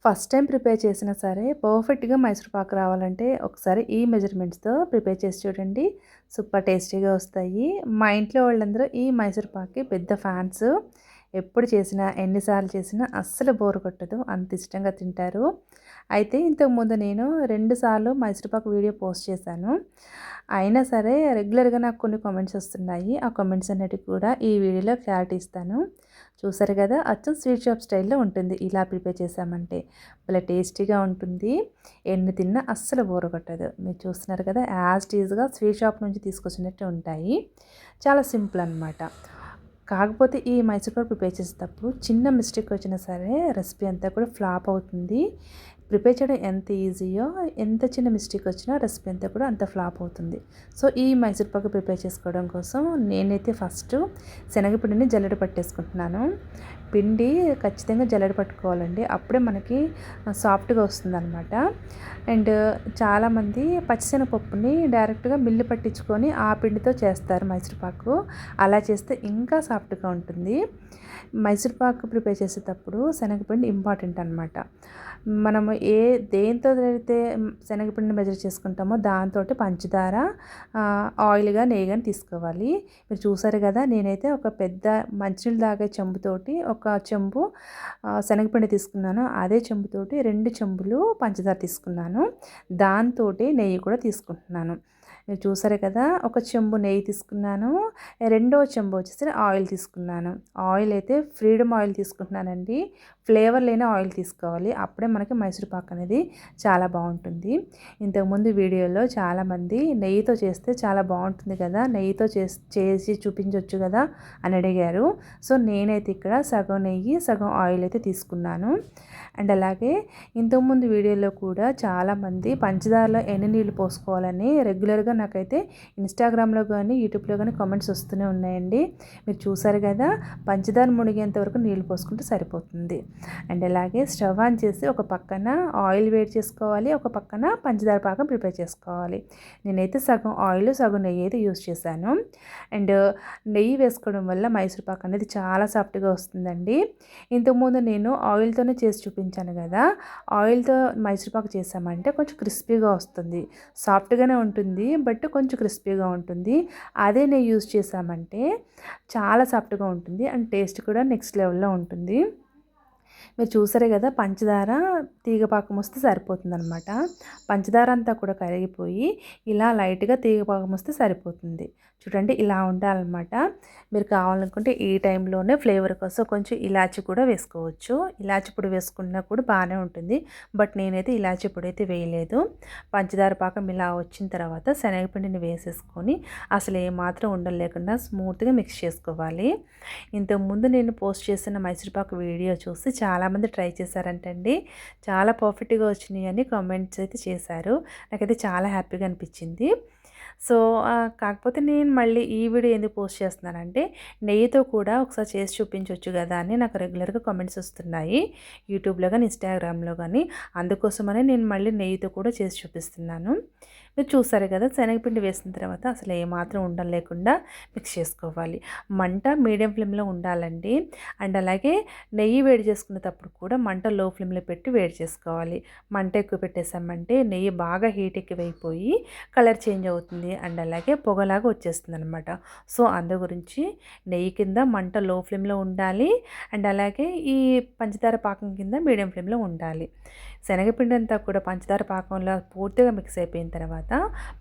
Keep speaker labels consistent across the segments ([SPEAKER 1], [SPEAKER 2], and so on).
[SPEAKER 1] First time prepare చేసినా సరే పర్ఫెక్ట్‌గా మైసూర్ పాక్ రావాలంటే ఒకసారి ఈ మెజర్‌మెంట్స్‌తో ప్రిపేర్ చేసి చూడండి. సూపర్ టేస్టీగా వస్తాయి. మా ఇంట్లో వాళ్ళందరూ ఈ మైసూర్ పాక్‌కి పెద్ద ఫ్యాన్స్. ఎప్పుడు చేసినా, ఎన్ని సార్లు చేసినా అస్సలు బోర్ కొట్టదు. అంత ఇష్టంగా తింటారు. అయితే ఇంతకుముందు నేను 2 సార్లు మైసూర్ పాక్ వీడియో పోస్ట్ చేశాను. అయినా సరే రెగ్యులర్‌గా నాకు కొన్ని కామెంట్స్ వస్తున్నాయి. ఆ కామెంట్స్ అన్నిటికి కూడా ఈ వీడియోలో క్లారిటీ ఇస్తాను. చూసారు కదా! అచ్చం స్వీట్ షాప్ స్టైల్‌లో ఉంటుంది. ఇలా ప్రిపేర్ చేశామంటే భలే టేస్టీగా ఉంటుంది. ఎన్ని తిన్నా అస్సలు బోర్ కొట్టదు. మీరు చూస్తున్నారు కదా! యాజ్ టీజ్‌గా స్వీట్ షాప్ నుంచి తీసుకొచ్చినట్టే ఉంటాయి. చాలా సింపుల్ అనమాట. కాకపోతే ఈ మైసూర్ పాక్ ప్రిపేర్ చేసేటప్పుడు చిన్న మిస్టేక్ వచ్చినా సరే రెసిపీ అంతా కూడా ఫ్లాప్ అవుతుంది. ప్రిపేర్ చేయడం ఎంత ఈజీయో ఎంత చిన్న మిస్టేక్ వచ్చినా రెసిపీ అంతా కూడా అంత ఫ్లాప్ అవుతుంది. సో ఈ మైసూర్ పాక్ ప్రిపేర్ చేసుకోవడం కోసం నేనైతే ఫస్ట్ శనగపిండిని జల్లెడ పట్టేసుకుంటున్నాను. పిండి ఖచ్చితంగా జల్లెడ పట్టుకోవాలండి. అప్పుడే మనకి సాఫ్ట్గా వస్తుందన్నమాట. అండ్ చాలామంది పచ్చిశనగపప్పుని డైరెక్ట్గా మిల్లు పట్టించుకొని ఆ పిండితో చేస్తారు మైసూర్ పాకు. అలా చేస్తే ఇంకా సాఫ్ట్గా ఉంటుంది. మైసూర్ పాకు ప్రిపేర్ చేసేటప్పుడు శనగపిండి ఇంపార్టెంట్ అనమాట. మనము దేంతో అయితే శనగపిండిని మెజర్ చేసుకుంటామో దాంతోటి పంచదార, ఆయిల్ గాని నెయ్యి గాని తీసుకోవాలి. మీరు చూసారు కదా! నేనైతే ఒక పెద్ద మంచినీళ్ళు తాగే చెంబుతోటి ఒక చెంబు శనగపిండి తీసుకున్నాను. అదే చెంబుతోటి 2 చెంబులు పంచదార తీసుకున్నాను. దాంతోటి నెయ్యి కూడా తీసుకుంటున్నాను. మీరు చూసారు కదా! ఒక చెంబు నెయ్యి తీసుకున్నాను. రెండో చెంబు వచ్చేసి ఆయిల్ తీసుకున్నాను. ఆయిల్ అయితే ఫ్రీడమ్ ఆయిల్ తీసుకుంటున్నానండి. ఫ్లేవర్ లేని ఆయిల్ తీసుకోవాలి. అప్పుడే మనకి మైసూర్ పాక్ అనేది చాలా బాగుంటుంది. ఇంతకుముందు వీడియోలో చాలామంది నెయ్యితో చేస్తే చాలా బాగుంటుంది కదా, నెయ్యితో చేసి చూపించవచ్చు కదా అని అడిగారు. సో నేనైతే ఇక్కడ సగం నెయ్యి సగం ఆయిల్ అయితే తీసుకున్నాను. అండ్ అలాగే ఇంతకుముందు వీడియోలో కూడా చాలామంది పంచదారలో ఎన్ని నీళ్ళు పోసుకోవాలని రెగ్యులర్గా నాకైతే ఇన్స్టాగ్రామ్లో కానీ యూట్యూబ్లో కానీ కామెంట్స్ వస్తూనే ఉన్నాయండి. మీరు చూసారు కదా! పంచదార మునిగేంత వరకు నీళ్ళు పోసుకుంటే సరిపోతుంది. అండ్ అలాగే స్టవ్ ఆన్ చేసి ఒక పక్కన ఆయిల్ వేడి చేసుకోవాలి, ఒక పక్కన పంచదార పాకం ప్రిపేర్ చేసుకోవాలి. నేనైతే సగం ఆయిల్ సగం నెయ్యి అయితే యూస్ చేశాను. అండ్ నెయ్యి వేసుకోవడం వల్ల మైసూర్ పాక్ అనేది చాలా సాఫ్ట్గా వస్తుందండి. ఇంతకుముందు నేను ఆయిల్తోనే చేసి చూపించాను కదా, ఆయిల్తో మైసూర్ పాక్ చేసామంటే కొంచెం క్రిస్పీగా వస్తుంది. సాఫ్ట్గానే ఉంటుంది బట్ కొంచెం క్రిస్పీగా ఉంటుంది. అదే నెయ్యి యూస్ చేసామంటే చాలా సాఫ్ట్గా ఉంటుంది అండ్ టేస్ట్ కూడా నెక్స్ట్ లెవెల్లో ఉంటుంది. మీరు చూసారే కదా, పంచదార తీగ పాకం వస్తే సరిపోతుందనమాట. పంచదార అంతా కూడా కరిగిపోయి ఇలా లైట్గా తీగ పాకం వస్తే సరిపోతుంది. చూడండి ఇలా ఉండాలన్నమాట. మీరు కావాలనుకుంటే ఈ టైంలోనే ఫ్లేవర్ కోసం కొంచెం ఇలాచి కూడా వేసుకోవచ్చు. ఇలాచి పొడి వేసుకున్నా కూడా బాగానే ఉంటుంది. బట్ నేనైతే ఇలాచి పొడి అయితే వేయలేదు. పంచదార పాకం ఇలా వచ్చిన తర్వాత శనగపిండిని వేసేసుకొని అసలు ఏమాత్రం ఉండలు లేకుండా స్మూత్గా మిక్స్ చేసుకోవాలి. ఇంతకుముందు నేను పోస్ట్ చేసిన మైసూర్పాకు వీడియో చూసి చాలామంది ట్రై చేశారంటండి. చాలా పర్ఫెక్ట్గా వచ్చినాయి అని కామెంట్స్ అయితే చేశారు. నాకైతే చాలా హ్యాపీగా అనిపించింది. సో కాకపోతే నేను మళ్ళీ ఈ వీడియో ఎందుకు పోస్ట్ చేస్తున్నానంటే నెయ్యితో కూడా ఒకసారి చేసి చూపించవచ్చు కదా అని నాకు రెగ్యులర్గా కామెంట్స్ వస్తున్నాయి యూట్యూబ్లో కానీ ఇన్స్టాగ్రామ్లో కానీ. అందుకోసమనే నేను మళ్ళీ నెయ్యితో కూడా చేసి చూపిస్తున్నాను. మీరు చూసారు కదా, శనగపిండి వేసిన తర్వాత అసలు ఏమాత్రం ఉండలు లేకుండా మిక్స్ చేసుకోవాలి. మంట మీడియం ఫ్లేమ్లో ఉండాలండి. అండ్ అలాగే నెయ్యి వేడి చేసుకునేటప్పుడు కూడా మంట లో ఫ్లేమ్లో పెట్టి వేడి చేసుకోవాలి. మంట ఎక్కువ పెట్టేసామంటే నెయ్యి బాగా హీట్ ఎక్కువైపోయి కలర్ చేంజ్ అవుతుంది అండ్ అలాగే పొగలాగా వచ్చేస్తుంది అనమాట. సో అందు గురించి నెయ్యి కింద మంట లో ఫ్లేమ్లో ఉండాలి అండ్ అలాగే ఈ పంచదార పాకం కింద మీడియం ఫ్లేమ్లో ఉండాలి. శనగపిండి అంతా కూడా పంచదార పాకంలో పూర్తిగా మిక్స్ అయిపోయిన తర్వాత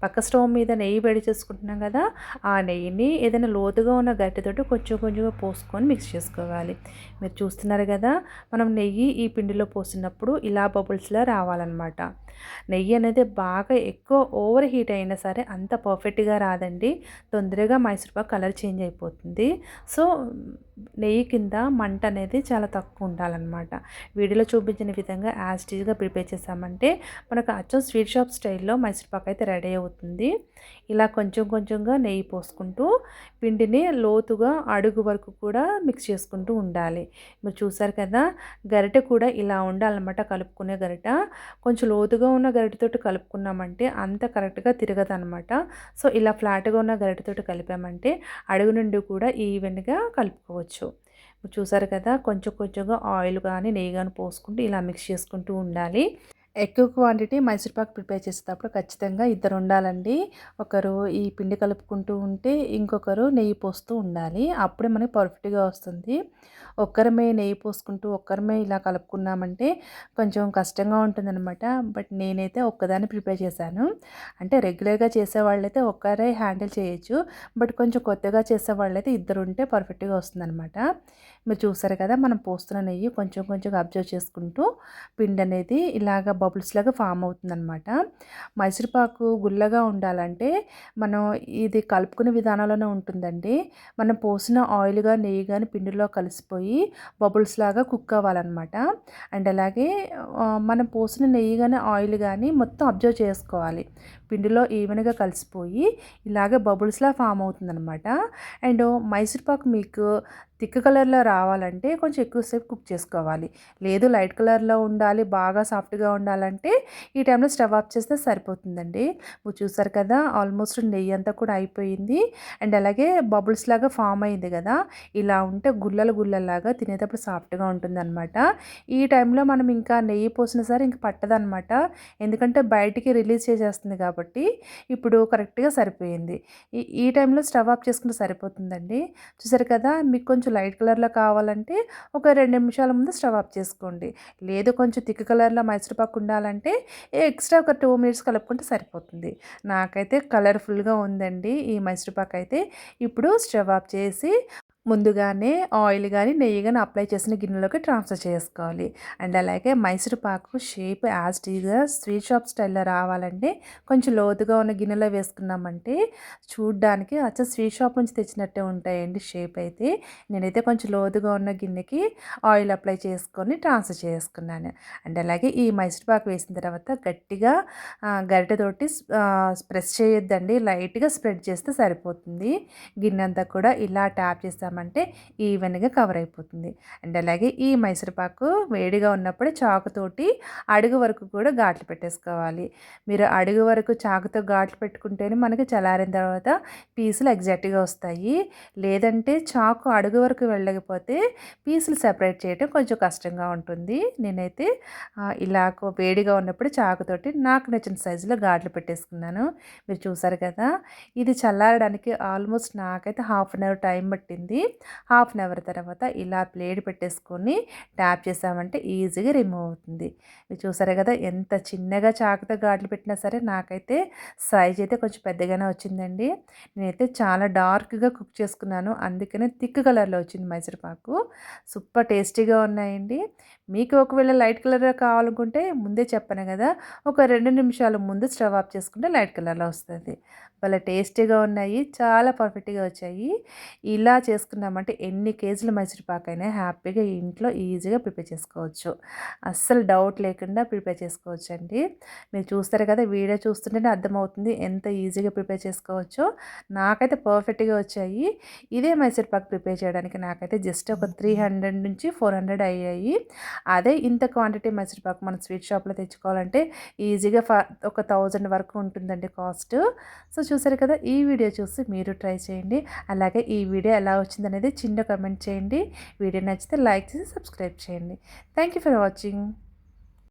[SPEAKER 1] పక్క స్టవ్ మీద నెయ్యి వేడి చేసుకుంటున్నాం కదా, ఆ నెయ్యిని ఏదైనా లోతుగా ఉన్న గరిటెతోటి కొంచెం కొంచెంగా పోసుకొని మిక్స్ చేసుకోవాలి. మీరు చూస్తున్నారు కదా, మనం నెయ్యి ఈ పిండిలో పోసినప్పుడు ఇలా బబుల్స్లా రావాలన్నమాట. నెయ్యి అనేది బాగా ఎక్కువ ఓవర్ హీట్ అయినా సరే అంత పర్ఫెక్ట్గా రాదండి. తొందరగా మైసూర్పాక్ కలర్ చేంజ్ అయిపోతుంది. సో నెయ్యి కింద మంట అనేది చాలా తక్కువ ఉండాలన్నమాట. వీడియోలో చూపించిన విధంగా యాజ్ టీజ్గా ప్రిపేర్ చేసామంటే మనకు అచ్చం స్వీట్ షాప్ స్టైల్లో మైసూర్పాక్ అయితే రెడీ అవుతుంది. ఇలా కొంచెం కొంచెంగా నెయ్యి పోసుకుంటూ పిండిని లోతుగా అడుగు వరకు కూడా మిక్స్ చేసుకుంటూ ఉండాలి. మీరు చూసారు కదా, గరిటె కూడా ఇలా ఉండాలన్నమాట. కలుపుకునే గరిట కొంచెం లోతుగా ఉన్న గరిటెతోటి కలుపుకున్నామంటే అంత కరెక్ట్గా తిరగదు అనమాట. సో ఇలా ఫ్లాట్గా ఉన్న గరిటెతోటి కలిపామంటే అడుగు నుండి కూడా ఈవెన్గా కలుపుకోవచ్చు. చూసారు కదా, కొంచెం కొంచెంగా ఆయిల్ కానీ నెయ్యి కానీ పోసుకుంటూ ఇలా మిక్స్ చేసుకుంటూ ఉండాలి. ఎక్కువ క్వాంటిటీ మైసూర్పాక్ ప్రిపేర్ చేసేటప్పుడు ఖచ్చితంగా ఇద్దరు ఉండాలండి. ఒకరు ఈ పిండి కలుపుకుంటూ ఉంటే ఇంకొకరు నెయ్యి పోస్తూ ఉండాలి. అప్పుడే మనకి పర్ఫెక్ట్గా వస్తుంది. ఒక్కరమే నెయ్యి పోసుకుంటూ ఒక్కరమే ఇలా కలుపుకున్నామంటే కొంచెం కష్టంగా ఉంటుందన్నమాట. బట్ నేనైతే ఒక్కదాన్ని ప్రిపేర్ చేశాను. అంటే రెగ్యులర్గా చేసేవాళ్ళైతే ఒక్కరే హ్యాండిల్ చేయొచ్చు. బట్ కొంచెం కొత్తగా చేసేవాళ్ళైతే ఇద్దరు ఉంటే పర్ఫెక్ట్గా వస్తుందన్నమాట. మీరు చూసారు కదా, మనం పోస్తున్న నెయ్యి కొంచెం కొంచెం అబ్జర్వ్ చేసుకుంటూ పిండి అనేది ఇలాగ బబుల్స్ లాగా ఫామ్ అవుతుందన్నమాట. మైసూర్పాకు గుల్లగా ఉండాలంటే మనం ఇది కలుపుకునే విధానంలోనే ఉంటుందండి. మనం పోసిన ఆయిల్ కానీ నెయ్యి కానీ పిండిలో కలిసిపోయి బబుల్స్ లాగా కుక్ అవ్వాలన్నమాట. అండ్ అలాగే మనం పోసిన నెయ్యి కానీ ఆయిల్ కానీ మొత్తం అబ్జర్వ్ చేసుకోవాలి. పిండిలో ఈవెన్గా కలిసిపోయి ఇలాగే బబుల్స్లా ఫామ్ అవుతుందన్నమాట. అండ్ మైసూర్పాకు మీకు థిక్ కలర్లో రావాలంటే కొంచెం ఎక్కువసేపు కుక్ చేసుకోవాలి. లేదు లైట్ కలర్లో ఉండాలి, బాగా సాఫ్ట్గా ఉండాలంటే ఈ టైంలో స్టవ్ ఆఫ్ చేస్తే సరిపోతుందండి. మీరు చూసారు కదా, ఆల్మోస్ట్ నెయ్యి అంతా కూడా అయిపోయింది. అండ్ అలాగే బబుల్స్ లాగా ఫామ్ అయింది కదా, ఇలా ఉంటే గుల్లలు గుల్లలాగా తినేటప్పుడు సాఫ్ట్గా ఉంటుందన్నమాట. ఈ టైంలో మనం ఇంకా నెయ్యి పోసినా సరే ఇంక పట్టదనమాట, ఎందుకంటే బయటికి రిలీజ్ చేసేస్తుంది కాబట్టి ఇప్పుడు కరెక్ట్గా సరిపోయింది. ఈ టైంలో స్టవ్ ఆఫ్ చేసుకుంటే సరిపోతుందండి. చూసారు కదా, మీకు కొంచెం లైట్ కలర్లో కావాలంటే ఒక 2 నిమిషాల ముందు స్టవ్ ఆఫ్ చేసుకోండి. లేదు కొంచెం థిక్ కలర్లో మైసూర్పాకు ఉండాలంటే ఎక్స్ట్రా ఒక 2 మినిట్స్ కలుపుకుంటే సరిపోతుంది. నాకైతే కలర్ఫుల్గా ఉందండి ఈ మైసూర్పాకు అయితే. ఇప్పుడు స్టవ్ ఆఫ్ చేసి ముందుగానే ఆయిల్ కానీ నెయ్యి కానీ అప్లై చేసిన గిన్నెలోకి ట్రాన్స్ఫర్ చేసుకోవాలి. అండ్ అలాగే మైసూర్పాకు షేప్ యాజ్ టీజ్గా స్వీట్ షాప్ స్టైల్లో రావాలంటే కొంచెం లోతుగా ఉన్న గిన్నెలో వేసుకున్నామంటే చూడ్డానికి అచ్చ స్వీట్ షాప్ నుంచి తెచ్చినట్టే ఉంటాయండి షేప్ అయితే. నేనైతే కొంచెం లోతుగా ఉన్న గిన్నెకి ఆయిల్ అప్లై చేసుకొని ట్రాన్స్ఫర్ చేసుకున్నాను. అండ్ అలాగే ఈ మైసూర్పాకు వేసిన తర్వాత గట్టిగా గరిటెతోటి ప్రెస్ చేయొద్దండి, లైట్గా స్ప్రెడ్ చేస్తే సరిపోతుంది. గిన్నె అంతా కూడా ఇలా ట్యాప్ చేస్తామంటే ఈవెన్గా కవర్ అయిపోతుంది. అండ్ అలాగే ఈ మైసూర్పాకు వేడిగా ఉన్నప్పుడే చాకుతోటి అడుగు వరకు కూడా ఘాట్లు పెట్టేసుకోవాలి. మీరు అడుగు వరకు చాకుతో ఘాట్లు పెట్టుకుంటేనే మనకి చల్లారిన తర్వాత పీసులు ఎగ్జాక్ట్గా వస్తాయి. లేదంటే చాకు అడుగు వరకు వెళ్ళకపోతే పీసులు సెపరేట్ చేయడం కొంచెం కష్టంగా ఉంటుంది. నేనైతే ఇలా వేడిగా ఉన్నప్పుడు చాకుతోటి నాకు నచ్చిన సైజులో ఘాట్లు పెట్టేసుకున్నాను. మీరు చూసారు కదా, ఇది చల్లారడానికి ఆల్మోస్ట్ నాకైతే హాఫ్ అన్ అవర్ టైం పట్టింది. హాఫ్ అన్ అవర్ తర్వాత ఇలా ప్లేట్ పెట్టేసుకొని ట్యాప్ చేసామంటే ఈజీగా రిమూవ్ అవుతుంది. మీరు చూసారు కదా, ఎంత చిన్నగా చాకుతో ఘాట్లు పెట్టినా సరే నాకైతే సైజ్ అయితే కొంచెం పెద్దగానే వచ్చిందండి. నేనైతే చాలా డార్క్గా కుక్ చేసుకున్నాను, అందుకనే థిక్ కలర్లో వచ్చింది మైసూర్పాకు. సూపర్ టేస్టీగా ఉన్నాయండి. మీకు ఒకవేళ లైట్ కలర్లో కావాలనుకుంటే ముందే చెప్పాను కదా, ఒక 2 నిమిషాల ముందు స్టవ్ ఆఫ్ చేసుకుంటే లైట్ కలర్లో వస్తుంది. భలే టేస్టీగా ఉన్నాయి, చాలా పర్ఫెక్ట్గా వచ్చాయి. ఇలా చేసుకున్నామంటే ఎన్ని కేజీల మైసూర్పాకైనా హ్యాపీగా ఇంట్లో ఈజీగా ప్రిపేర్ చేసుకోవచ్చు. అస్సలు డౌట్ లేకుండా ప్రిపేర్ చేసుకోవచ్చు అండి. మీరు చూస్తారు కదా, వీడియో చూస్తుంటేనే అర్థమవుతుంది ఎంత ఈజీగా ప్రిపేర్ చేసుకోవచ్చో. నాకైతే పర్ఫెక్ట్గా వచ్చాయి. ఇదే మైసూర్పాకు ప్రిపేర్ చేయడానికి నాకైతే జస్ట్ ఒక 300 నుంచి 400 అయ్యాయి. అదే ఇంత క్వాంటిటీ మైసూర్పాకు మన స్వీట్ షాప్లో తెచ్చుకోవాలంటే ఈజీగా ఒక 1000 వరకు ఉంటుందండి కాస్ట్. సో చూసారు కదా, ఈ వీడియో చూసి మీరు ట్రై చేయండి. అలాగే ఈ వీడియో ఎలా వచ్చిందనేది చిన్న కమెంట్ చేయండి. వీడియో నచ్చితే లైక్ చేసి సబ్స్క్రైబ్ చేయండి. Thank you for watching.